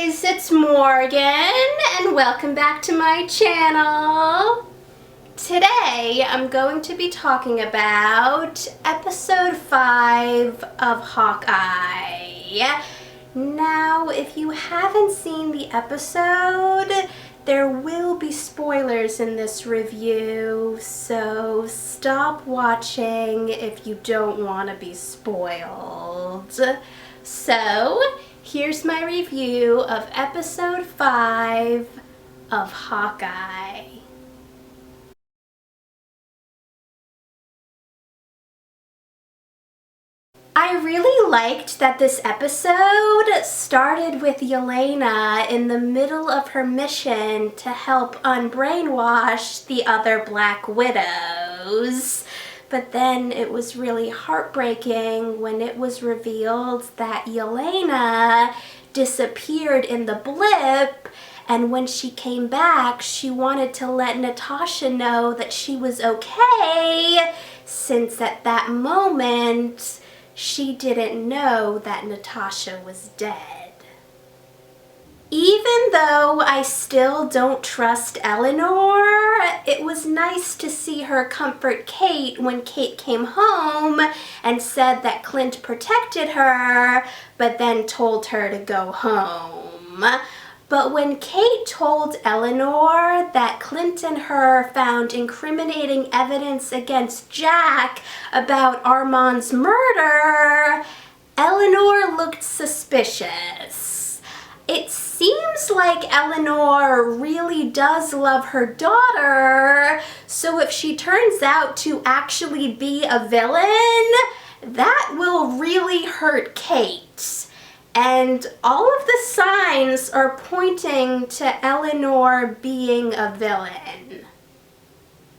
guys, it's Morgan and welcome back to my channel. Today I'm going to be talking about episode 5 of Hawkeye. Now, if you haven't seen the episode, there will be spoilers in this review, so stop watching if you don't want to be spoiled. So, here's my review of episode 5 of Hawkeye. I really liked that this episode started with Yelena in the middle of her mission to help unbrainwash the other Black Widows. But then it was really heartbreaking when it was revealed that Yelena disappeared in the blip, and when she came back, she wanted to let Natasha know that she was okay, since at that moment, she didn't know that Natasha was dead. Even though I still don't trust Eleanor, it was nice to see her comfort Kate when Kate came home and said that Clint protected her, but then told her to go home. But when Kate told Eleanor that Clint and her found incriminating evidence against Jack about Armand's murder, Eleanor looked suspicious. It seems like Eleanor really does love her daughter, so if she turns out to actually be a villain, that will really hurt Kate. And all of the signs are pointing to Eleanor being a villain.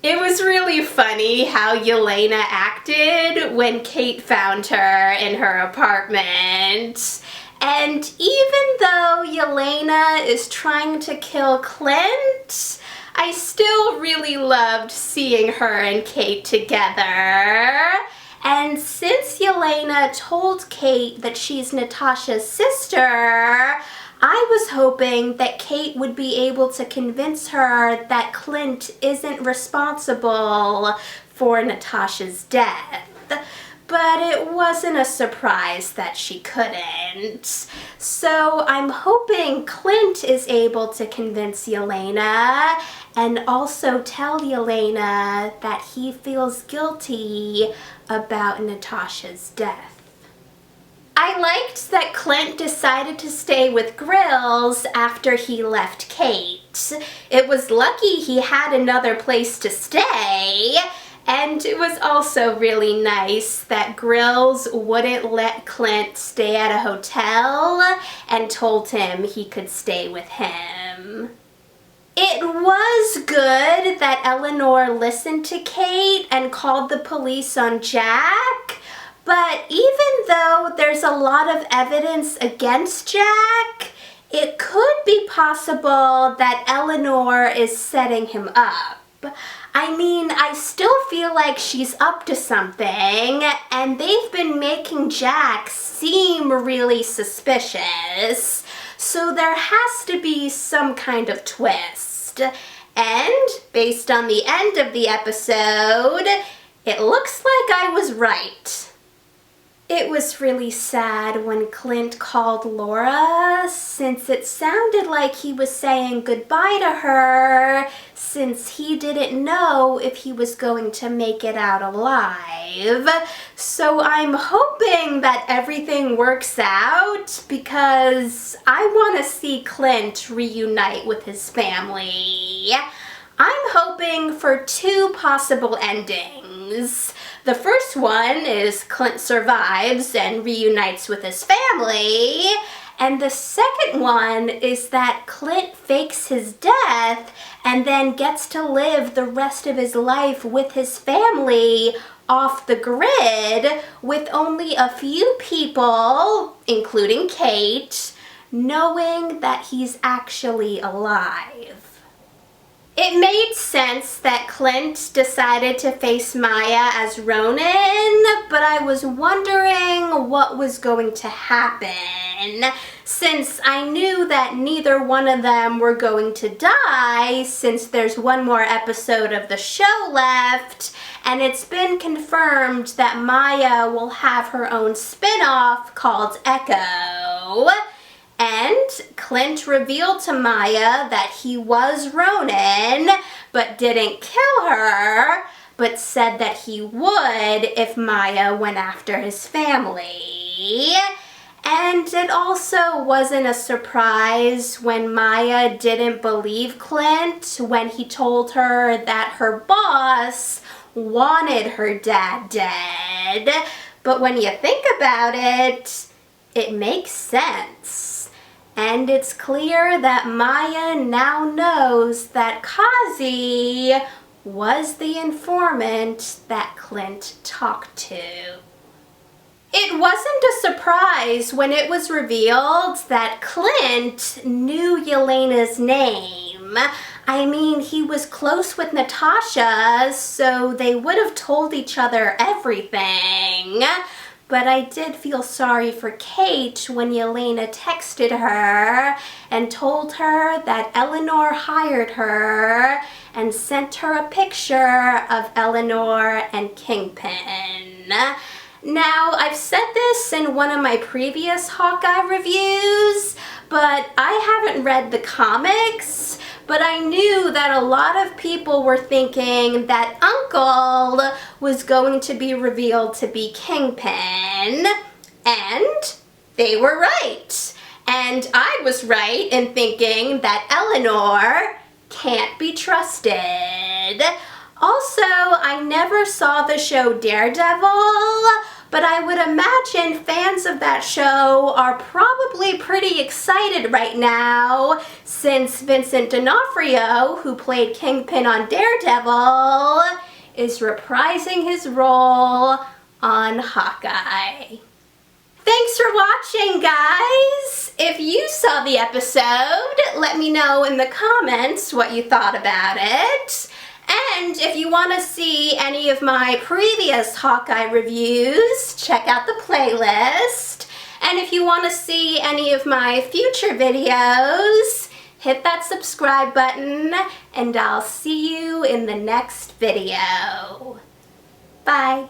It was really funny how Yelena acted when Kate found her in her apartment. And even though Yelena is trying to kill Clint, I still really loved seeing her and Kate together. And since Yelena told Kate that she's Natasha's sister, I was hoping that Kate would be able to convince her that Clint isn't responsible for Natasha's death. But it wasn't a surprise that she couldn't. So I'm hoping Clint is able to convince Yelena and also tell Yelena that he feels guilty about Natasha's death. I liked that Clint decided to stay with Grills after he left Kate. It was lucky he had another place to stay. And it was also really nice that Grills wouldn't let Clint stay at a hotel and told him he could stay with him. It was good that Eleanor listened to Kate and called the police on Jack, but even though there's a lot of evidence against Jack, it could be possible that Eleanor is setting him up. I mean, I still feel like she's up to something, and they've been making Jack seem really suspicious, so there has to be some kind of twist. And, based on the end of the episode, it looks like I was right. It was really sad when Clint called Laura, since it sounded like he was saying goodbye to her, since he didn't know if he was going to make it out alive. So I'm hoping that everything works out, because I want to see Clint reunite with his family. I'm hoping for 2 possible endings. The first one is Clint survives and reunites with his family, and the second one is that Clint fakes his death and then gets to live the rest of his life with his family off the grid with only a few people, including Kate, knowing that he's actually alive. It made sense that Clint decided to face Maya as Ronin, but I was wondering what was going to happen, since I knew that neither one of them were going to die, since there's one more episode of the show left, and it's been confirmed that Maya will have her own spin-off called Echo. And Clint revealed to Maya that he was Ronin, but didn't kill her, but said that he would if Maya went after his family. And it also wasn't a surprise when Maya didn't believe Clint when he told her that her boss wanted her dad dead. But when you think about it, it makes sense. And it's clear that Maya now knows that Kazi was the informant that Clint talked to. It wasn't a surprise when it was revealed that Clint knew Yelena's name. I mean, he was close with Natasha, so they would have told each other everything. But I did feel sorry for Kate when Yelena texted her and told her that Eleanor hired her and sent her a picture of Eleanor and Kingpin. Now, I've said this in one of my previous Hawkeye reviews, but I haven't read the comics, but I knew that a lot of people were thinking that Uncle was going to be revealed to be Kingpin, and they were right. And I was right in thinking that Eleanor can't be trusted. Also, I never saw the show Daredevil, but I would imagine fans of that show are probably pretty excited right now since Vincent D'Onofrio, who played Kingpin on Daredevil, is reprising his role on Hawkeye. Thanks for watching, guys! If you saw the episode, let me know in the comments what you thought about it. And if you want to see any of my previous Hawkeye reviews, check out the playlist. And if you want to see any of my future videos, hit that subscribe button, and I'll see you in the next video. Bye!